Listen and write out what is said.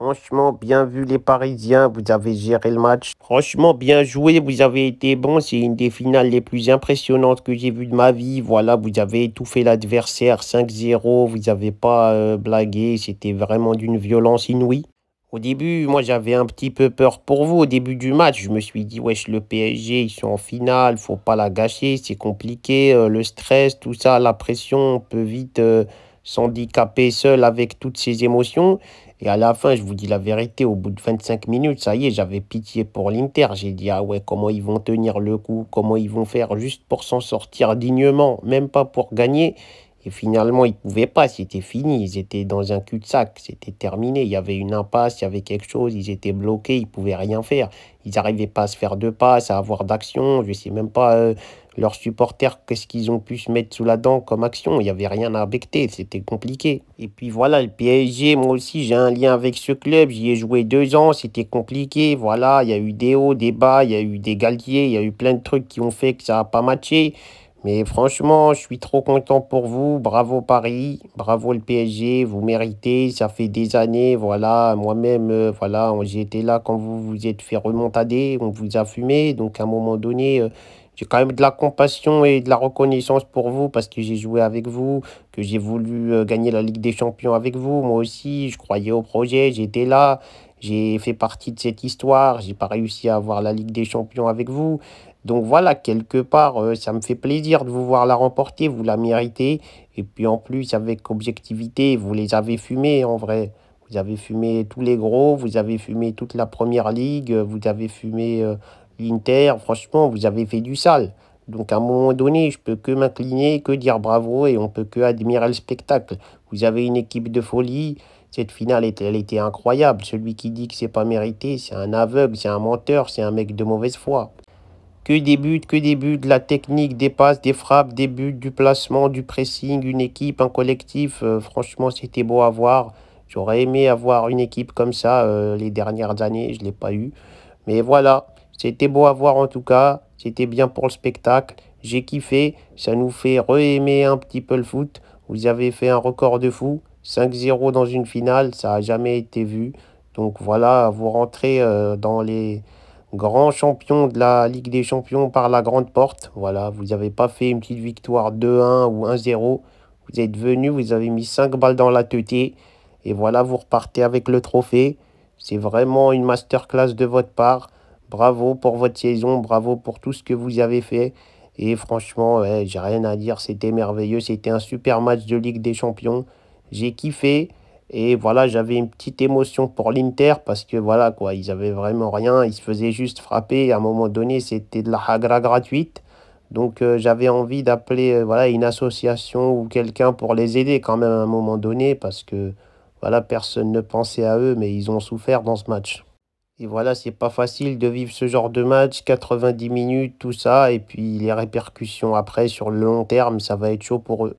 Franchement, bien vu les Parisiens, vous avez géré le match. Franchement, bien joué, vous avez été bon. C'est une des finales les plus impressionnantes que j'ai vues de ma vie. Voilà, vous avez étouffé l'adversaire 5-0. Vous n'avez pas blagué. C'était vraiment d'une violence inouïe. Au début, moi, j'avais un petit peu peur pour vous. Au début du match, je me suis dit, wesh, le PSG, ils sont en finale, faut pas la gâcher, c'est compliqué. Le stress, tout ça, la pression, on peut vite s'handicaper seul avec toutes ces émotions. Et à la fin, je vous dis la vérité, au bout de 25 minutes, ça y est, j'avais pitié pour l'Inter. J'ai dit, ah ouais, comment ils vont tenir le coup, comment ils vont faire juste pour s'en sortir dignement, même pas pour gagner. Et finalement, ils ne pouvaient pas, c'était fini. Ils étaient dans un cul-de-sac, c'était terminé. Il y avait une impasse, il y avait quelque chose, ils étaient bloqués, ils ne pouvaient rien faire. Ils n'arrivaient pas à se faire de passes, à avoir d'action. Je ne sais même pas, leurs supporters, qu'est-ce qu'ils ont pu se mettre sous la dent comme action. Il n'y avait rien à becter, c'était compliqué. Et puis voilà, le PSG, moi aussi, j'ai un lien avec ce club. J'y ai joué 2 ans, c'était compliqué. Voilà, il y a eu des hauts, des bas, il y a eu des galtiers, il y a eu plein de trucs qui ont fait que ça n'a pas matché. Mais franchement, je suis trop content pour vous. Bravo Paris, bravo le PSG, vous méritez. Ça fait des années, voilà. Moi-même, voilà, j'ai été là quand vous vous êtes fait remontader, on vous a fumé. Donc à un moment donné, j'ai quand même de la compassion et de la reconnaissance pour vous parce que j'ai joué avec vous, que j'ai voulu gagner la Ligue des Champions avec vous. Moi aussi, je croyais au projet, j'étais là. J'ai fait partie de cette histoire. J'ai pas réussi à avoir la Ligue des Champions avec vous. Donc voilà, quelque part, ça me fait plaisir de vous voir la remporter, vous la méritez. Et puis en plus, avec objectivité, vous les avez fumés en vrai. Vous avez fumé tous les gros, vous avez fumé toute la première ligue, vous avez fumé l'Inter. Franchement, vous avez fait du sale. Donc à un moment donné, je peux que m'incliner, que dire bravo et on peut que admirer le spectacle. Vous avez une équipe de folie. Cette finale, elle était incroyable. Celui qui dit que c'est pas mérité, c'est un aveugle, c'est un menteur, c'est un mec de mauvaise foi. Que des buts, de la technique, des passes, des frappes, des buts, du placement, du pressing, une équipe, un collectif. Franchement, c'était beau à voir. J'aurais aimé avoir une équipe comme ça les dernières années. Je ne l'ai pas eu. Mais voilà, c'était beau à voir en tout cas. C'était bien pour le spectacle. J'ai kiffé. Ça nous fait re-aimer un petit peu le foot. Vous avez fait un record de fou. 5-0 dans une finale, ça n'a jamais été vu. Donc voilà, vous rentrez dans les grand champion de la Ligue des Champions par la grande porte. Voilà, vous n'avez pas fait une petite victoire 2-1 ou 1-0. Vous êtes venu, vous avez mis 5 balles dans la tête. Et voilà, vous repartez avec le trophée. C'est vraiment une masterclass de votre part. Bravo pour votre saison, bravo pour tout ce que vous avez fait. Et franchement, ouais, j'ai rien à dire, c'était merveilleux. C'était un super match de Ligue des Champions. J'ai kiffé. Et voilà, j'avais une petite émotion pour l'Inter parce que voilà, quoi, ils avaient vraiment rien, ils se faisaient juste frapper. À un moment donné, c'était de la hagra gratuite. Donc j'avais envie d'appeler voilà, une association ou quelqu'un pour les aider quand même à un moment donné parce que voilà, personne ne pensait à eux, mais ils ont souffert dans ce match. Et voilà, c'est pas facile de vivre ce genre de match, 90 minutes, tout ça, et puis les répercussions après sur le long terme, ça va être chaud pour eux.